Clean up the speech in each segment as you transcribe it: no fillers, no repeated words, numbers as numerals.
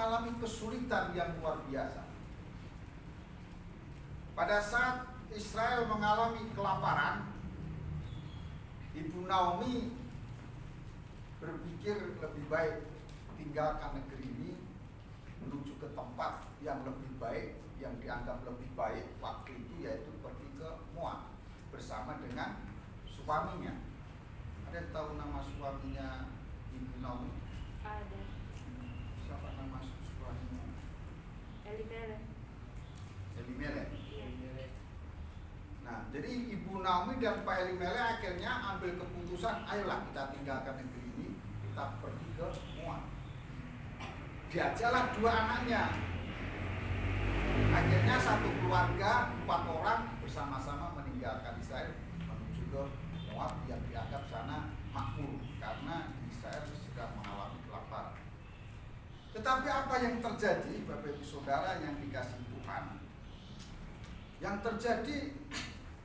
mengalami kesulitan yang luar biasa. Pada saat Israel mengalami kelaparan, Ibu Naomi berpikir lebih baik tinggalkan negeri ini, menuju ke tempat yang lebih baik, yang dianggap lebih baik waktu itu, yaitu pergi ke Moab bersama dengan suaminya. Ada yang tahu nama suaminya Ibu Naomi? Ada. Siapa nama suaminya? Elimelek. Elimelek. Iya. Nah, jadi Ibu Naomi dan Pak Elimelek akhirnya ambil keputusan, ayolah kita tinggalkan negeri ini, kita pergi ke Moab. Diajaklah dua anaknya. Akhirnya satu keluarga 4 orang bersama-sama meninggalkan Israel menuju ke Moab yang dianggap sana makmur karena Israel sedang mengalami kelaparan. Tetapi apa yang terjadi, Bapak Ibu Saudara yang dikasihi Tuhan? Yang terjadi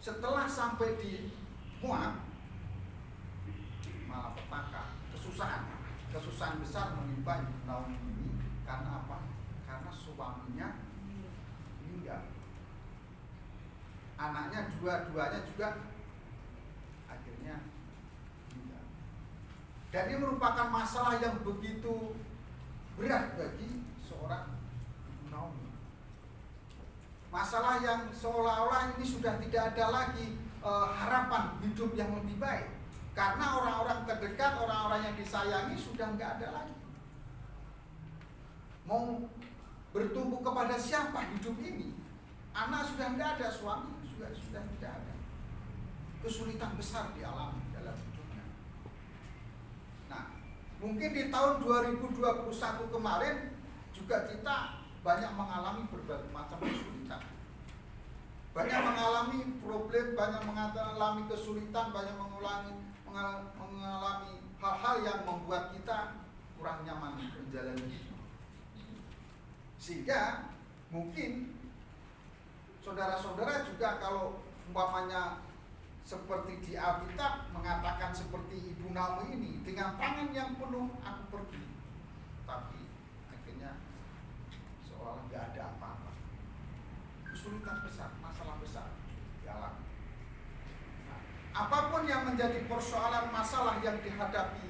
setelah sampai di Moab, malah petaka, kesusahan besar menimpa Ibu Naomi ini. Karena apa? Karena suaminya meninggal. Anaknya dua-duanya juga akhirnya meninggal. Dan ini merupakan masalah yang begitu berat bagi seorang Ibu Naomi. Masalah yang seolah-olah ini sudah tidak ada lagi harapan hidup yang lebih baik. Karena orang-orang terdekat, orang-orang yang disayangi sudah nggak ada lagi. Mau bertumbuh kepada siapa hidup ini? Anak sudah nggak ada, suami sudah tidak ada. Kesulitan besar dialami dalam hidupnya. Nah, mungkin di tahun 2021 kemarin juga kita banyak mengalami berbagai macam kesulitan. Banyak mengalami problem, banyak mengalami kesulitan, banyak mengalami hal-hal yang membuat kita kurang nyaman menjalani hidup. Sehingga mungkin saudara-saudara juga kalau umpamanya seperti di Alkitab mengatakan seperti Ibu Naomi ini, dengan tangan yang penuh aku pergi, tapi akhirnya seolah nggak ada apa-apa. Kesulitan besar, masalah besar dialami. Nah, apapun yang menjadi persoalan masalah yang dihadapi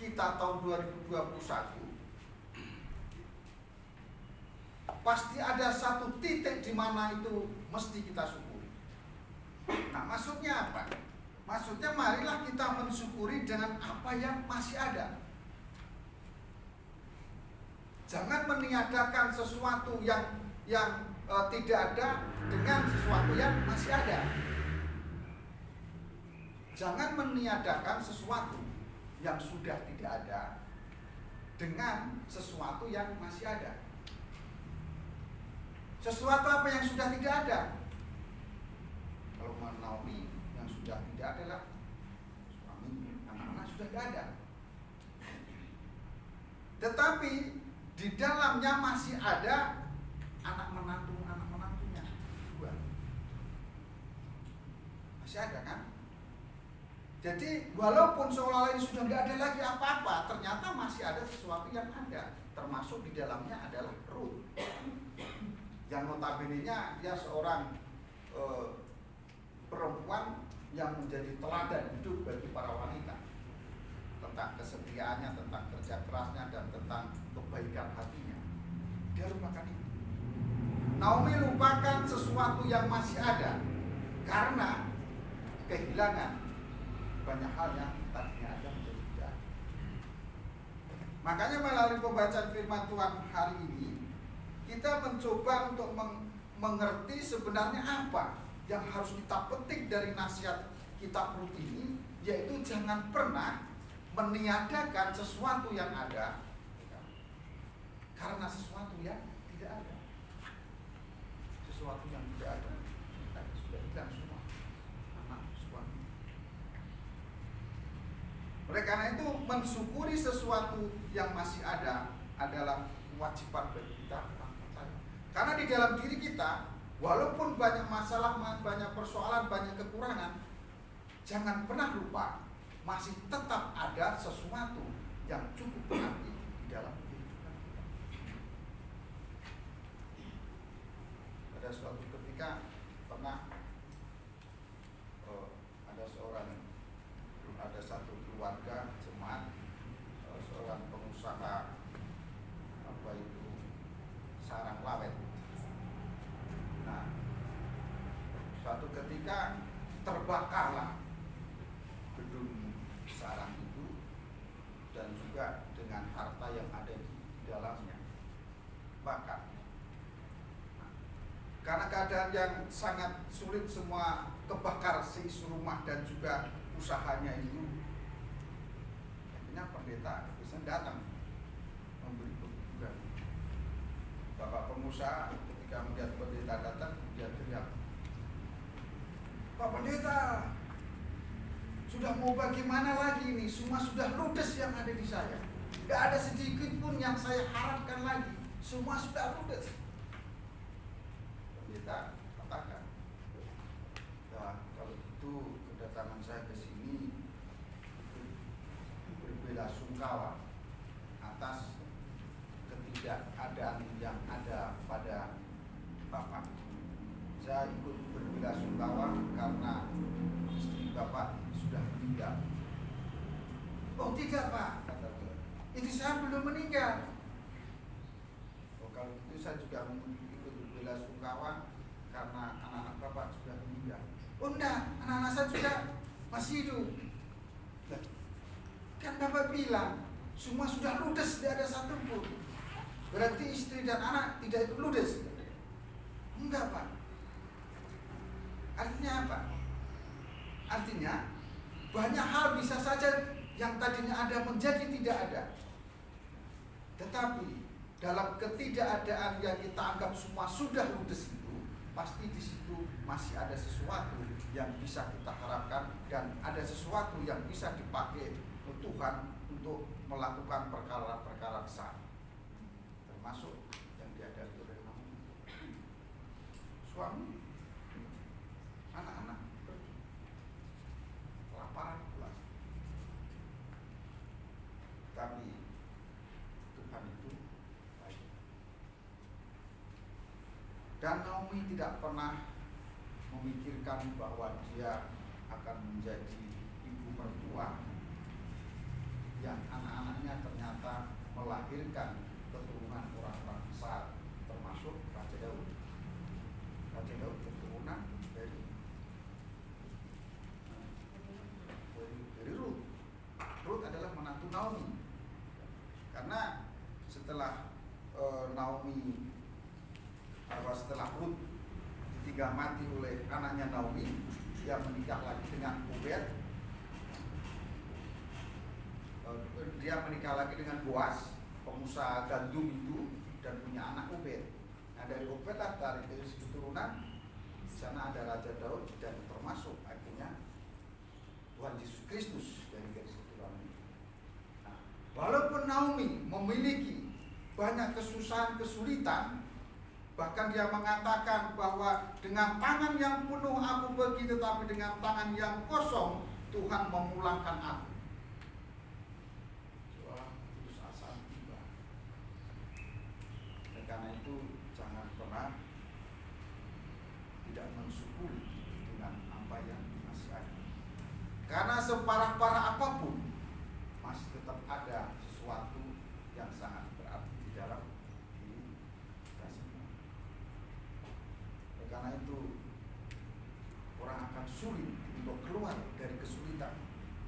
kita tahun 2021, pasti ada satu titik di mana itu mesti kita syukuri. Nah, maksudnya apa? Maksudnya marilah kita mensyukuri dengan apa yang masih ada. Jangan meniadakan sesuatu yang tidak ada dengan sesuatu yang masih ada. Jangan meniadakan sesuatu yang sudah tidak ada dengan sesuatu yang masih ada. Sesuatu apa yang sudah tidak ada? Kalau Naomi yang sudah tidak ada lah suami, anak-anak sudah tidak ada. Tetapi di dalamnya masih ada anak menantunya dua. Masih ada kan? Jadi walaupun seolah-olah ini sudah tidak ada lagi apa-apa, ternyata masih ada sesuatu yang ada. Termasuk di dalamnya adalah Ruth, yang notabene-nya dia seorang perempuan yang menjadi teladan hidup bagi para wanita, tentang kesetiaannya, tentang kerja kerasnya, dan tentang kebaikan hatinya. Dia lupakan itu. Naomi lupakan sesuatu yang masih ada karena kehilangan banyak hal yang tadinya ada menjadi tidak. Makanya melalui pembacaan firman Tuhan hari ini, kita mencoba untuk mengerti sebenarnya apa yang harus kita petik dari nasihat kitab Rut ini, yaitu jangan pernah meniadakan sesuatu yang ada karena sesuatu yang tidak ada. Sesuatu yang tidak ada sudah hilang semua, anak, suami. Oleh karena itu, mensyukuri sesuatu yang masih ada adalah kewajiban bagi kita. Karena di dalam diri kita, walaupun banyak masalah, banyak persoalan, banyak kekurangan, jangan pernah lupa masih tetap ada sesuatu yang cukup berarti di dalam kehidupan kita. juga dengan harta yang ada di dalamnya. Bahkan karena keadaan yang sangat sulit, semua kebakar seisi rumah dan juga usahanya itu, akhirnya pendeta bisa datang memberi kebutuhan. Bapak pengusaha ketika melihat pendeta datang, dia teriak, "Pak Pendeta, sudah mau bagaimana lagi ini? Semua sudah ludes yang ada di saya. Gak ada sedikit pun yang saya harapkan lagi. Semua sudah ludes." Pendeta katakan, "Ya, kalau itu kedatangan saya ke sini berbelasungkawa atas ketidakadaan yang ada pada Bapak. Saya ikut berbelasungkawa karena istri Bapak sudah meninggal." "Oh tidak, Pak," kata beliau, "itu saya belum meninggal." "Oh, kalau itu saya juga ikut berbelasungkawa karena anak-anak Bapak sudah meninggal." "Oh enggak, anak-anak saya juga masih hidup." "Lah, kan Bapak bilang semua sudah ludes, tidak ada satu pun. Berarti istri dan anak tidak ikut ludes?" "Enggak, Pak." Artinya apa? Artinya banyak hal bisa saja yang tadinya ada menjadi tidak ada. Tetapi dalam ketidakadaan yang kita anggap semua sudah ludes itu, pasti di situ masih ada sesuatu yang bisa kita harapkan dan ada sesuatu yang bisa dipakai Tuhan untuk melakukan perkara-perkara besar, termasuk yang dihadapi oleh suami, anak-anak pergi, kelaparan pula. Tapi Tuhan itu baik. Dan Naomi tidak pernah memikirkan bahwa dia akan menjadi ibu mertua yang anak-anaknya ternyata melahirkan keturunan orang-orang besar, termasuk Raja Daud. Raja Daud keturunan dari Ruth. Ruth adalah menantu Naomi. Karena setelah setelah Ruth ditinggal mati oleh anaknya Naomi, dia menikah lagi dengan Obed. Dia menikah lagi dengan Boaz, pengusaha gandum itu, dan punya anak Obed. Nah, dari Obed lah, dari keturunan di sana ada Raja Daud dan termasuk akhirnya Tuhan Yesus Kristus dari garis keturunan itu. Nah, walaupun Naomi memiliki banyak kesusahan, kesulitan, bahkan dia mengatakan bahwa dengan tangan yang penuh aku pergi, tetapi dengan tangan yang kosong Tuhan memulangkan aku. Seorang putus asa tiba. Dan karena itu jangan pernah tidak mensyukuri dengan apa yang masih ada. Karena separah-parah apapun masih tetap ada sesuatu yang sangat berarti di dalam diri kita semua. Karena itu orang akan sulit untuk keluar dari kesulitan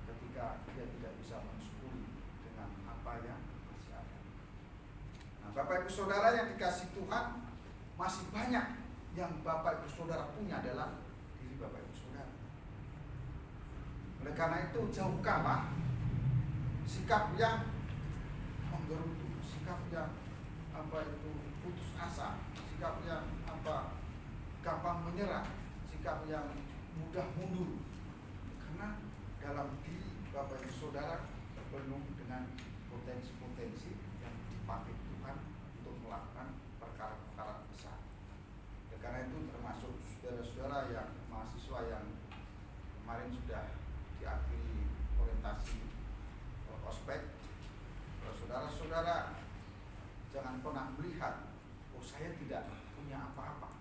ketika dia tidak bisa mensyukuri dengan apa yang masih ada. Nah, Bapak Ibu Saudara yang dikasihi Tuhan, masih banyak yang Bapak Ibu Saudara punya dalam diri Bapak Ibu Saudara. Oleh karena itu jauhkanlah sikap yang menggerutu, sikap yang putus asa, sikap yang gampang menyerah, sikap yang mudah mundur. Karena dalam diri Bapak Ibu Saudara penuh dengan potensi-potensi yang dipakai Tuhan untuk melakukan perkara-perkara besar. Karena itu termasuk saudara-saudara yang mahasiswa yang kemarin sudah diakhiri orientasi ospek, saudara-saudara jangan pernah melihat, oh saya tidak punya apa-apa.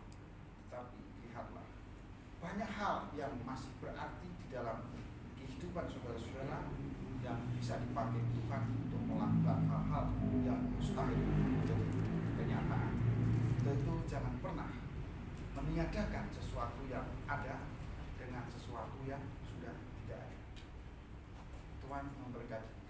Tapi lihatlah, banyak hal yang masih berarti di dalam kehidupan saudara-saudara yang bisa dipakai Tuhan untuk melakukan hal-hal yang mustahil menjadi kenyataan. Tentu jangan pernah meniadakan sesuatu yang ada dengan sesuatu yang sudah tidak ada. Tuhan memberkati.